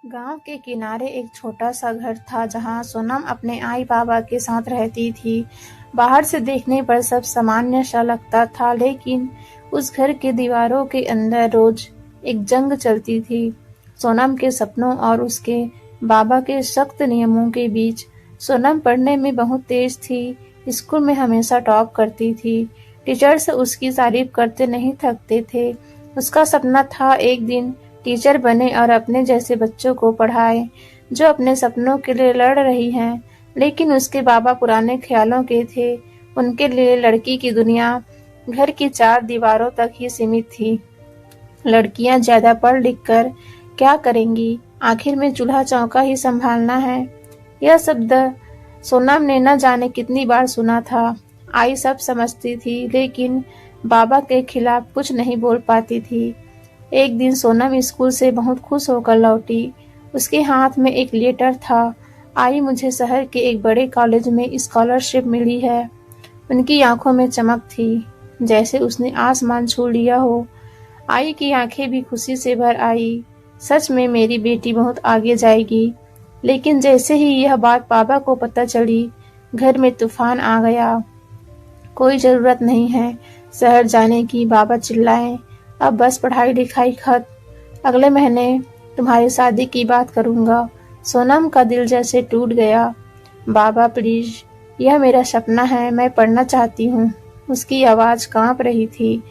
गांव के किनारे एक छोटा सा घर था जहां सोनम अपने आई बाबा के साथ रहती थी। बाहर से देखने पर सब सामान्य सा लगता था, लेकिन उस घर के दीवारों के अंदर रोज एक जंग चलती थी। सोनम के सपनों और उसके बाबा के सख्त नियमों के बीच। सोनम पढ़ने में बहुत तेज थी, स्कूल में हमेशा टॉप करती थी। टीचर्स उसकी तारीफ करते नहीं थकते थे। उसका सपना था एक दिन टीचर बने और अपने जैसे बच्चों को पढ़ाए जो अपने सपनों के लिए लड़ रही हैं। लेकिन उसके बाबा पुराने ख्यालों के थे। उनके लिए लड़की की दुनिया घर की 4 दीवारों तक ही सीमित थी। लड़कियां ज्यादा पढ़ लिख कर क्या करेंगी, आखिर में चूल्हा चौका ही संभालना है। यह शब्द सोनम ने न जाने कितनी बार सुना था। आई सब समझती थी, लेकिन बाबा के खिलाफ कुछ नहीं बोल पाती थी। एक दिन सोनम स्कूल से बहुत खुश होकर लौटी। उसके हाथ में एक लेटर था। आई, मुझे शहर के एक बड़े कॉलेज में स्कॉलरशिप मिली है। उनकी आंखों में चमक थी, जैसे उसने आसमान छू लिया हो। आई की आंखें भी खुशी से भर आई। सच में मेरी बेटी बहुत आगे जाएगी। लेकिन जैसे ही यह बात पापा को पता चली, घर में तूफान आ गया। कोई जरूरत नहीं है शहर जाने की, बाबा चिल्लाए। अब बस पढ़ाई लिखाई खत्म, अगले महीने तुम्हारी शादी की बात करूंगा। सोनम का दिल जैसे टूट गया। बाबा प्लीज, यह मेरा सपना है, मैं पढ़ना चाहती हूँ। उसकी आवाज कांप रही थी,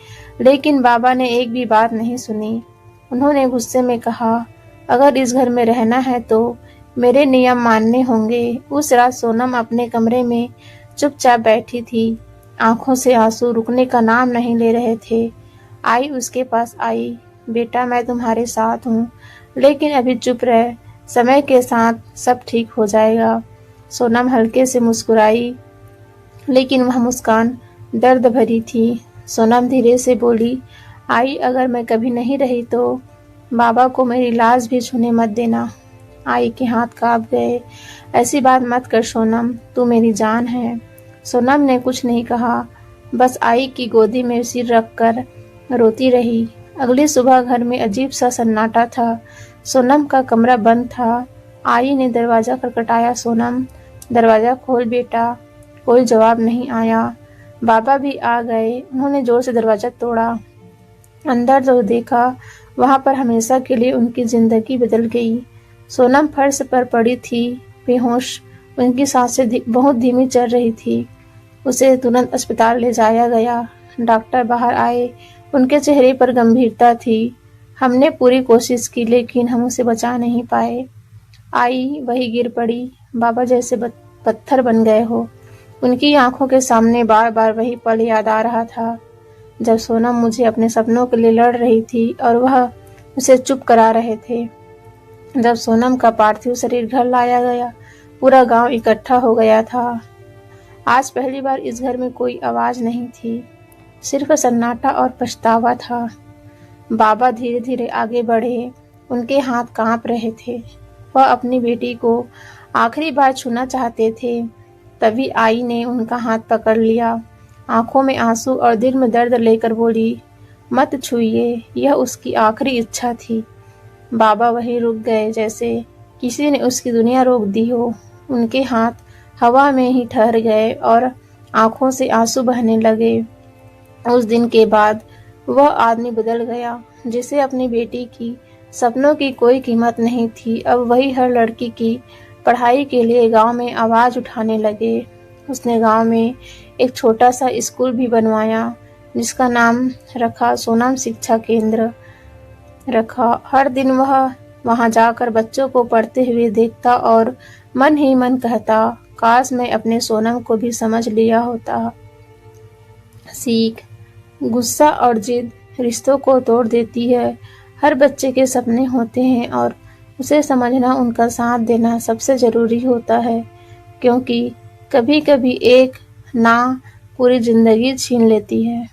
लेकिन बाबा ने एक भी बात नहीं सुनी। उन्होंने गुस्से में कहा, अगर इस घर में रहना है तो मेरे नियम मानने होंगे। उस रात सोनम अपने कमरे में चुपचाप बैठी थी। आंखों से आंसू रुकने का नाम नहीं ले रहे थे। आई उसके पास आई। बेटा, मैं तुम्हारे साथ हूँ, लेकिन अभी चुप रह, समय के साथ सब ठीक हो जाएगा। सोनम हल्के से मुस्कुराई, लेकिन वह मुस्कान दर्द भरी थी। सोनम धीरे से बोली, आई, अगर मैं कभी नहीं रही तो बाबा को मेरी लाश भी छूने मत देना। आई के हाथ कांप गए। ऐसी बात मत कर सोनम, तू मेरी जान है। सोनम ने कुछ नहीं कहा, बस आई की गोदी में सिर रखकर रोती रही। अगली सुबह घर में अजीब सा सन्नाटा था। सोनम का कमरा बंद था। आई ने दरवाजा खटखटाया। सोनम, दरवाजा खोल बेटा। कोई जवाब नहीं आया। बाबा भी आ गए। उन्होंने जोर से दरवाजा तोड़ा। अंदर जो देखा, वहां पर हमेशा के लिए उनकी जिंदगी बदल गई। सोनम फर्श पर पड़ी थी, बेहोश। उनकी सांसें बहुत धीमी चल रही थी। उसे तुरंत अस्पताल ले जाया गया। डॉक्टर बाहर आए। उनके चेहरे पर गंभीरता थी। हमने पूरी कोशिश की, लेकिन हम उसे बचा नहीं पाए। आई वही गिर पड़ी। बाबा जैसे पत्थर बन गए हो। उनकी आंखों के सामने बार बार वही पल याद आ रहा था, जब सोनम मुझे अपने सपनों के लिए लड़ रही थी और वह उसे चुप करा रहे थे। जब सोनम का पार्थिव शरीर घर लाया गया, पूरा गांव इकट्ठा हो गया था। आज पहली बार इस घर में कोई आवाज नहीं थी, सिर्फ सन्नाटा और पछतावा था। बाबा धीरे धीरे आगे बढ़े। उनके हाथ कांप रहे थे। वह अपनी बेटी को आखिरी बार छूना चाहते थे। तभी आई ने उनका हाथ पकड़ लिया, आंखों में आंसू और दिल में दर्द लेकर बोली, मत छूइए, यह उसकी आखिरी इच्छा थी। बाबा वहीं रुक गए, जैसे किसी ने उसकी दुनिया रोक दी हो। उनके हाथ हवा में ही ठहर गए और आंखों से आंसू बहने लगे। उस दिन के बाद वह आदमी बदल गया, जिसे अपनी बेटी की सपनों की कोई कीमत नहीं थी। अब वही हर लड़की की पढ़ाई के लिए गांव में आवाज उठाने लगे। उसने गांव में एक छोटा सा स्कूल भी बनवाया, जिसका नाम रखा सोनम शिक्षा केंद्र रखा। हर दिन वह वहां जाकर बच्चों को पढ़ते हुए देखता और मन ही मन कहता, काश मैं अपने सोनम को भी समझ लिया होता। सीख, गुस्सा और जिद रिश्तों को तोड़ देती है। हर बच्चे के सपने होते हैं और उसे समझना, उनका साथ देना सबसे जरूरी होता है, क्योंकि कभी कभी एक ना पूरी जिंदगी छीन लेती है।